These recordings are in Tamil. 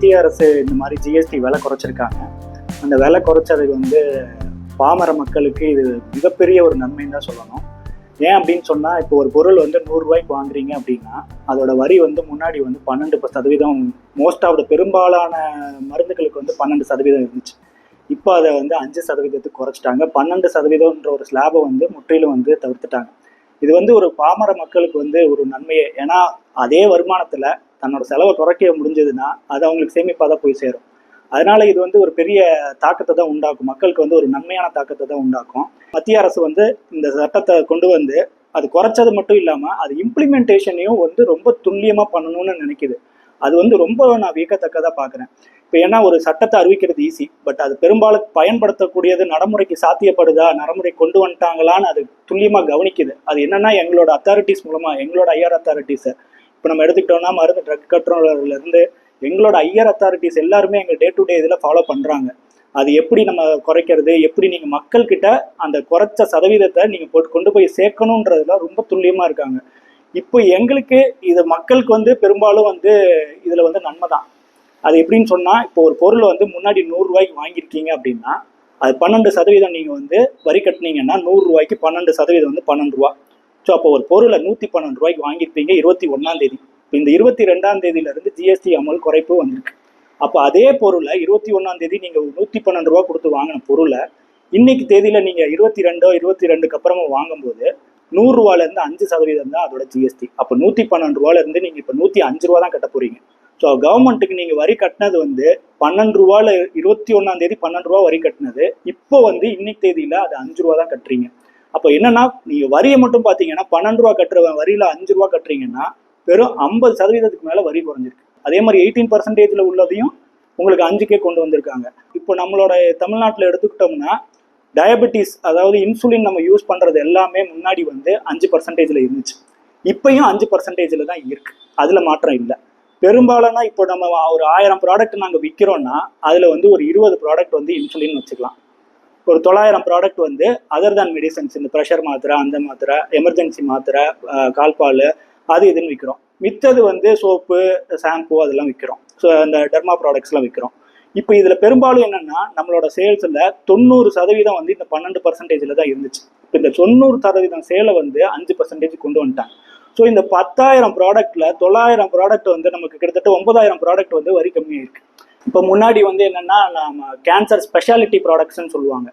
மத்திய அரசு இந்த மாதிரி ஜிஎஸ்டி விலை குறைச்சிருக்காங்க. அந்த விலை குறைச்சதுக்கு பாமர மக்களுக்கு இது மிகப்பெரிய ஒரு நன்மைன்னு தான் சொல்லணும். ஏன் அப்படின்னு சொன்னால், இப்போ ஒரு பொருள் 100 ரூபாய்க்கு வாங்குறீங்க அப்படின்னா அதோட வரி முன்னாடி 12%, மோஸ்ட் ஆஃப் த பெரும்பாலான மருந்துகளுக்கு 12% இருந்துச்சு. இப்போ அதை 5% குறைச்சிட்டாங்க. 12%ன்ற ஒரு ஸ்லாபை முற்றிலும் தவிர்த்துட்டாங்க. இது ஒரு பாமர மக்களுக்கு ஒரு நன்மையே. ஏன்னா அதே வருமானத்தில் தன்னோட செலவை குறைக்க முடிஞ்சதுன்னா அது அவங்களுக்கு சேமிப்பாக தான் போய் சேரும். அதனால இது ஒரு பெரிய தாக்கத்தை தான் உண்டாக்கும். மக்களுக்கு ஒரு நன்மையான தாக்கத்தை தான் உண்டாக்கும். மத்திய அரசு இந்த சட்டத்தை கொண்டு அது குறைச்சது மட்டும் இல்லாமல் அது இம்ப்ளிமெண்டேஷனையும் ரொம்ப துல்லியமாக பண்ணணும்னு நினைக்குது. அது ரொம்ப நான் வியக்கத்தக்கதாக பார்க்குறேன். இப்போ ஏன்னா ஒரு சட்டத்தை அறிவிக்கிறது ஈஸி, பட் அது பெரும்பாலும் பயன்படுத்தக்கூடியது நடைமுறைக்கு சாத்தியப்படுதா, நடைமுறை கொண்டு வந்துட்டாங்களான்னு அது துல்லியமாக கவனிக்குது. அது என்னன்னா எங்களோட அத்தாரிட்டிஸ் மூலமாக, எங்களோட ஐஆர் அத்தாரிட்டிஸை இப்போ நம்ம எடுத்துக்கிட்டோம்னா மருந்து ட்ரக் கண்ட்ரோலர்லேருந்து எங்களோட ஐஆர் அத்தாரிட்டிஸ் எல்லாருமே எங்கள் டே டு டே இதில் ஃபாலோ பண்ணுறாங்க. அது எப்படி நம்ம குறைக்கிறது, எப்படி நீங்கள் மக்கள்கிட்ட அந்த குறைச்ச சதவீதத்தை நீங்கள் கொண்டு போய் சேர்க்கணுன்றதுல ரொம்ப துல்லியமாக இருக்காங்க. இப்போ எங்களுக்கு இது மக்களுக்கு பெரும்பாலும் இதில் நன்மை தான். அது எப்படின்னு சொன்னால், இப்போ ஒரு பொருள் முன்னாடி 100 ரூபாய்க்கு வாங்கியிருக்கீங்க அப்படின்னா அது 12% நீங்கள் வரி கட்டினீங்கன்னா 100 ரூபாய்க்கு 12% 12 ரூபா. ஸோ அப்போ ஒரு பொருளை 112 ரூபாய்க்கு வாங்கியிருப்பீங்க 21ஆம் தேதி. இந்த 22ஆம் தேதியிலிருந்து ஜிஎஸ்டி அமல் குறைப்பு வந்திருக்கு. அப்போ அதே பொருளை 21ஆம் தேதி நீங்கள் 112 ரூபா கொடுத்து வாங்கின பொருளை இன்னைக்கு தேதியில் நீங்கள் 22க்கு அப்புறமா வாங்கும்போது 100 ரூபாலேருந்து 5% தான் அதோட ஜிஎஸ்டி. அப்போ 112 ரூபாலேருந்து நீங்கள் இப்போ 105 ரூபா தான் கட்ட போறீங்க. ஸோ கவர்மெண்ட்டுக்கு நீங்கள் வரி கட்டினது 12 ரூபால 21ஆம் தேதி 12 ரூபா வரி கட்டினது இப்போ இன்னைக்கு தேதியில் அது 5 ரூபா தான் கட்டுறீங்க. அப்போ என்னன்னா, நீங்கள் வரியை மட்டும் பார்த்தீங்கன்னா 12 ரூபா கட்டுற வரியில் 5 ரூபா கட்டுறீங்கன்னா வெறும் 50% மேலே வரி குறைஞ்சிருக்கு. அதே மாதிரி 18% உள்ளதையும் உங்களுக்கு 5க்கே கொண்டு வந்திருக்காங்க. இப்போ நம்மளோட தமிழ்நாட்டில் எடுத்துக்கிட்டோம்னா டயபெட்டிஸ், அதாவது இன்சுலின் நம்ம யூஸ் பண்ணுறது எல்லாமே முன்னாடி 5% இருந்துச்சு. இப்பயும் 5% தான் இருக்கு. அதில் மாற்றம் இல்லை. பெரும்பாலான இப்போ நம்ம ஒரு 1000 ப்ராடக்ட் நாங்கள் விற்கிறோம்னா அதில் ஒரு 20 ப்ராடக்ட் இன்சுலின் வச்சுக்கலாம். ஒரு 900 ப்ராடக்ட் அதர் தேன் மெடிசன்ஸ், இந்த ப்ரெஷர் மாத்திரை, அந்த மாத்திரை, எமர்ஜென்சி மாத்திரை, கால்பால், அது இதுன்னு விற்கிறோம். மித்தது சோப்பு, ஷாம்பு அதெல்லாம் விற்கிறோம். ஸோ அந்த டெர்மா ப்ராடக்ட்ஸ்லாம் விற்கிறோம். இப்போ இதில் பெரும்பாலும் என்னென்னா, நம்மளோட சேல்ஸில் 90% இந்த 12% தான் இருந்துச்சு. இப்போ இந்த 90% சேலை 5% கொண்டு வந்துட்டாங்க. ஸோ இந்த 10,000 ப்ராடக்டில் 900 ப்ராடக்ட் நமக்கு கிட்டத்தட்ட 9,000 ப்ராடக்ட் வரி கம்மியாக இருக்குது. இப்போ முன்னாடி என்னென்னா, நம்ம கேன்சர் ஸ்பெஷாலிட்டி ப்ராடக்ட்ஸ்ன்னு சொல்லுவாங்க.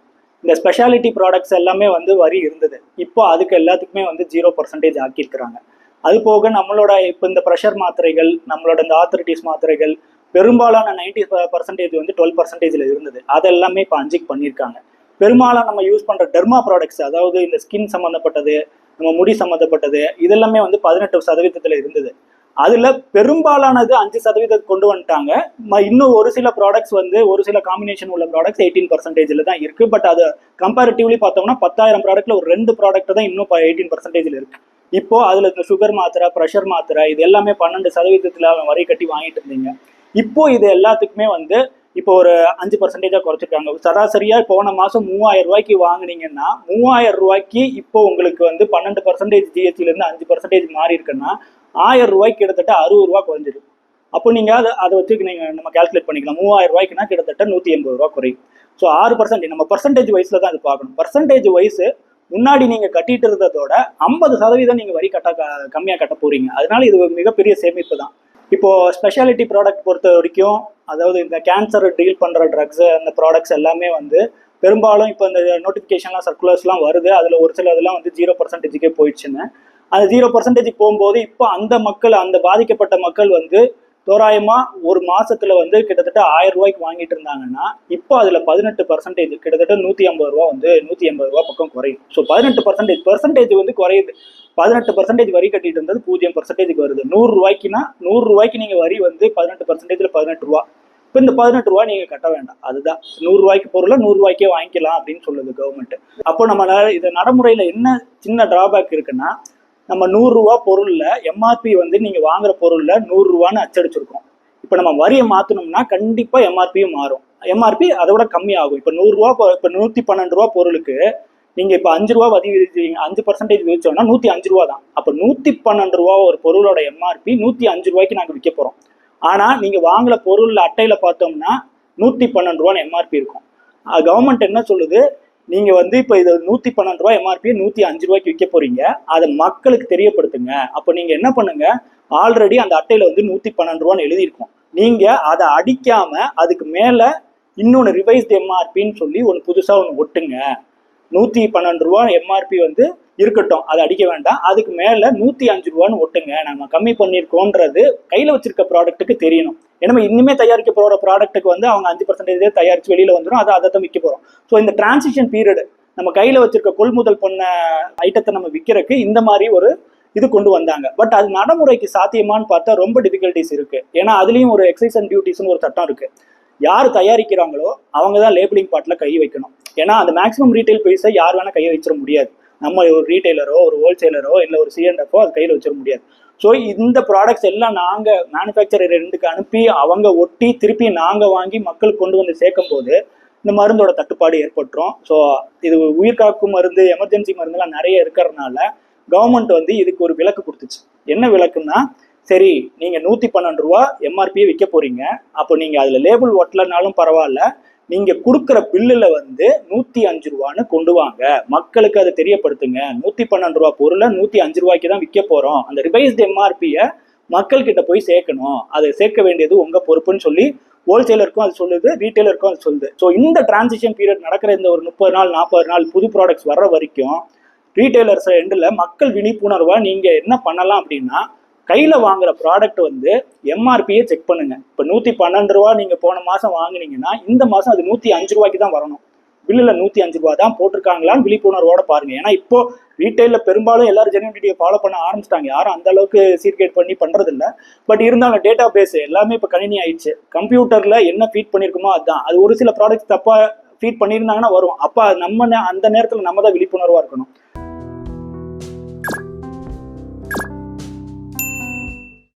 இந்த ஸ்பெஷாலிட்டி ப்ராடக்ட்ஸ் எல்லாமே வரி இருந்தது. இப்போ அதுக்கு எல்லாத்துக்குமே 0% ஆக்கியிருக்கிறாங்க. அது போக நம்மளோட இப்போ இந்த ப்ரெஷர் மாத்திரைகள், நம்மளோட இந்த ஆர்த்தரைட்டிஸ் மாத்திரைகள் பெரும்பாலான 90% 12% இருந்தது. அதெல்லாமே இப்போ 5க்கு பண்ணியிருக்காங்க. பெரும்பாலான நம்ம யூஸ் பண்ணுற டெர்மா ப்ராடக்ட்ஸ், அதாவது இந்த ஸ்கின் சம்மந்தப்பட்டது, நம்ம முடி சம்மந்தப்பட்டது, இதெல்லாமே 18% இருந்தது. அதில் பெரும்பாலானது 5% கொண்டு வந்துட்டாங்க. இன்னும் ஒரு சில ப்ராடக்ட்ஸ் ஒரு சில காம்பினேஷன் உள்ள ப்ராடக்ட்ஸ் 18% தான் இருக்குது. பட் அது கம்பேரிட்டிவ்லி பார்த்தோம்னா 10,000 ப்ராடக்ட்ல ஒரு 2 ப்ராடக்ட் தான் இன்னும் 18% இருக்குது. இப்போ அதில் இந்த சுகர் மாத்திரை, ப்ரெஷர் மாத்திரை, இது எல்லாமே 12% வரி கட்டி வாங்கிட்டு இருந்தீங்க. இப்போ இது எல்லாத்துக்குமே இப்போ ஒரு 5% குறைச்சிருக்காங்க. சராசரியாக போன மாதம் 3,000 ரூபாய்க்கு வாங்கினீங்கன்னா 3,000 ரூபாய்க்கு இப்போ உங்களுக்கு 12% ஜிஎஸ்டிலேருந்து 5% மாறி இருக்குன்னா 1,000 ரூபாய்க்கு கிட்டத்தட்ட 60 ரூபா குறைஞ்சிருக்கு. அப்போ நீங்கள் அதை வச்சு நம்ம கால்குலேட் பண்ணிக்கலாம். 3,000 ரூபாய்க்குனா கிட்டத்தட்ட 180 ரூபா குறையும். ஸோ 6% நம்ம பர்சன்டேஜ் வைஸில் தான் அது பார்க்கணும். பர்சன்டேஜ் வைஸ் முன்னாடி நீங்கள் கட்டிட்டு இருந்ததோட 50% நீங்கள் வரி கம்மியாக கட்ட போறீங்க. அதனால இது ஒரு மிகப்பெரிய சேமிப்பு தான். இப்போ ஸ்பெஷாலிட்டி ப்ராடக்ட் பொறுத்த வரைக்கும், அதாவது இந்த கேன்சர் டீல் பண்ணுற ட்ரக்ஸு, அந்த ப்ராடக்ட்ஸ் எல்லாமே பெரும்பாலும் இப்போ இந்த நோட்டிஃபிகேஷன்லாம், சர்க்குலர்ஸ்லாம் வருது. அதில் ஒரு சில இதெல்லாம் 0%க்கே போயிடுச்சுன்னு. அந்த 0% போகும்போது இப்போ அந்த மக்கள், அந்த பாதிக்கப்பட்ட மக்கள் தோராயமாக ஒரு மாசத்துல கிட்டத்தட்ட 1,000 ரூபாய்க்கு வாங்கிட்டு இருந்தாங்கன்னா இப்போ அதில் 18% கிட்டத்தட்ட 150 ரூபா 180 ரூபா பக்கம் குறையும். ஸோ 18% குறையுது. 18% வரி கட்டிட்டு இருந்தது 0% வருது. 100 ரூபாய்க்குனா 100 ரூபாய்க்கு நீங்கள் வரி 18% 18 ரூபா. இப்போ இந்த 18 ரூபா நீங்கள் கட்ட வேண்டாம். அதுதான் 100 ரூபாய்க்கு பொருளை 100 ரூபாய்க்கே வாங்கிக்கலாம் அப்படின்னு சொல்லுது கவர்மெண்ட். அப்போ நம்ம இது நடைமுறையில் என்ன சின்ன டிராபேக் இருக்குன்னா, நம்ம 100 ரூபா பொருளில் எம்ஆர்பி நீங்கள் வாங்குற பொருளில் 100 ரூபான்னு அச்சடிச்சிருக்கோம். இப்போ நம்ம வரியை மாற்றணும்னா கண்டிப்பாக எம்ஆர்பியும் மாறும். எம்ஆர்பி அதோட கம்மியாகும். இப்போ 100 ரூபா, இப்போ 112 ரூபா பொருளுக்கு நீங்கள் இப்போ 5 ரூபா வரி விதிச்சீங்க, 5% விதிச்சோம்னா 105 ரூபா தான். அப்போ 112 ரூபா ஒரு பொருளோட எம்ஆர்பி 105 ரூபாய்க்கு நாங்கள் விற்க போகிறோம். ஆனா நீங்க வாங்குற பொருள் அட்டையில பார்த்தோம்னா 112 ரூபான்னு எம்ஆர்பி இருக்கும். கவர்மெண்ட் என்ன சொல்லுது, நீங்க வந்து இப்ப இது 112 ரூபாய் எம்ஆர்பி 105 ரூபாய்க்கு விற்க போறீங்க, அதை மக்களுக்கு தெரியப்படுத்துங்க. அப்ப நீங்க என்ன பண்ணுங்க, ஆல்ரெடி அந்த அட்டையில வந்து 112 ரூபான்னு எழுதியிருக்கும், நீங்க அதை அடிக்காம அதுக்கு மேல இன்னொன்னு ரிவைஸ்ட் எம்ஆர்பின்னு சொல்லி ஒன்று புதுசா ஒன்று ஒட்டுங்க. 112 ரூபா எம்ஆர்பி வந்து இருக்கட்டும், அதை அடிக்க வேண்டாம், அதுக்கு மேல 105 ரூபான்னு ஒட்டுங்க, நம்ம கம்மி பண்ணியிருக்கோன்றது கையில வச்சிருக்க ப்ராடக்ட்டுக்கு தெரியணும். ஏன்னா இன்னுமே தயாரிக்க போற ப்ராடக்ட்டுக்கு வந்து அவங்க 5% தயாரிச்சு வெளியில வந்துடும், அதை தான் விற்க போறோம். ஸோ இந்த டிரான்சிஷன் பீரியட் நம்ம கையில வச்சிருக்க கொள்முதல் பண்ண ஐட்டத்தை நம்ம விற்கிறதுக்கு இந்த மாதிரி ஒரு இது கொண்டு வந்தாங்க. பட் அது நடைமுறைக்கு சாத்தியமானு பார்த்தா ரொம்ப டிஃபிகல்டிஸ் இருக்கு. ஏன்னா அதுலயும் ஒரு எக்ஸைஸ் அண்ட் டியூட்டிஸ்னு ஒரு சட்டம் இருக்கு. யார் தயாரிக்கிறாங்களோ அவங்க தான் லேபிளிங் பார்ட்ல கை வைக்கணும். ஏன்னா அந்த மேக்ஸிமம் ரீட்டைல் ப்ரைஸை யார் வேணா கையை வச்சிட முடியாது. நம்ம ஒரு ரீட்டைலரோ ஒரு ஹோல்சேலரோ இல்லை ஒரு சிஎன்எஃபோ அது கையில் வச்சிட முடியாது. ஸோ இந்த ப்ராடக்ட்ஸ் எல்லாம் நாங்கள் மேனுஃபேக்சரர் ரெண்டுக்கு அனுப்பி அவங்க ஒட்டி திருப்பி நாங்கள் வாங்கி மக்களுக்கு கொண்டு வந்து சேர்க்கும் போது இந்த மருந்தோட தட்டுப்பாடு ஏற்பட்டுரும். ஸோ இது உயிர்காக்கும் மருந்து, எமர்ஜென்சி மருந்துலாம் நிறைய இருக்கிறதுனால கவர்மெண்ட் வந்து இதுக்கு ஒரு விலக்கு கொடுத்துச்சு. என்ன விலக்குன்னா, சரி நீங்க 112 ரூபா எம்ஆர்பியை விற்க போறீங்க, அப்போ நீங்க அதுல லேபிள் ஒட்டலனாலும் பரவாயில்ல, நீங்க கொடுக்குற பில்லுல வந்து 105 ரூபான்னு கொண்டு வாங்க, மக்களுக்கு அதை தெரியப்படுத்துங்க. 112 ரூபா பொருளை 105 ரூபாய்க்கு தான் விற்க போறோம், அந்த ரிவைஸ்டு எம்ஆர்பியை மக்கள் கிட்ட போய் சேர்க்கணும், அதை சேர்க்க வேண்டியது உங்க பொறுப்புன்னு சொல்லி ஹோல்சேலருக்கும் அது சொல்லுது, ரீட்டைலருக்கும் அது சொல்லுது. ஸோ இந்த டிரான்சிஷன் பீரியட் நடக்கிற இந்த ஒரு 30 நாள் 40 நாள் புது ப்ராடக்ட்ஸ் வர்ற வரைக்கும் ரீட்டைலர்ஸ் எண்டில் மக்கள் விழிப்புணர்வா நீங்க என்ன பண்ணலாம் அப்படின்னா, கையில வாங்குற ப்ராடக்ட் வந்து எம்ஆர்பியை செக் பண்ணுங்க. இப்போ 112 ரூபா நீங்க போன மாசம் வாங்கினீங்கன்னா இந்த மாசம் அது 105 ரூபாய்க்கு தான் வரணும். பில்லுல 105 ரூபா தான் போட்டிருக்காங்களான்னு விழிப்புணர்வோட பாருங்க. ஏன்னா இப்போ ரீட்டைல பெரும்பாலும் எல்லாரும் ஜென்யூனிட்டியை ஃபாலோ பண்ண ஆரம்பிச்சிட்டாங்க, யாரும் அந்த அளவுக்கு சீர்கேட் பண்ணி பண்றது இல்லை. பட் இருந்தாலும் டேட்டா பேஸ் எல்லாமே இப்போ கணினி ஆயிடுச்சு. கம்ப்யூட்டர்ல என்ன ஃபீட் பண்ணிருக்குமோ அதுதான். அது ஒரு சில ப்ராடக்ட்ஸ் தப்பா ஃபீட் பண்ணியிருந்தாங்கன்னா வரும். அப்போ நம்ம அந்த நேரத்தில் நம்ம தான் விழிப்புணர்வா இருக்கணும்.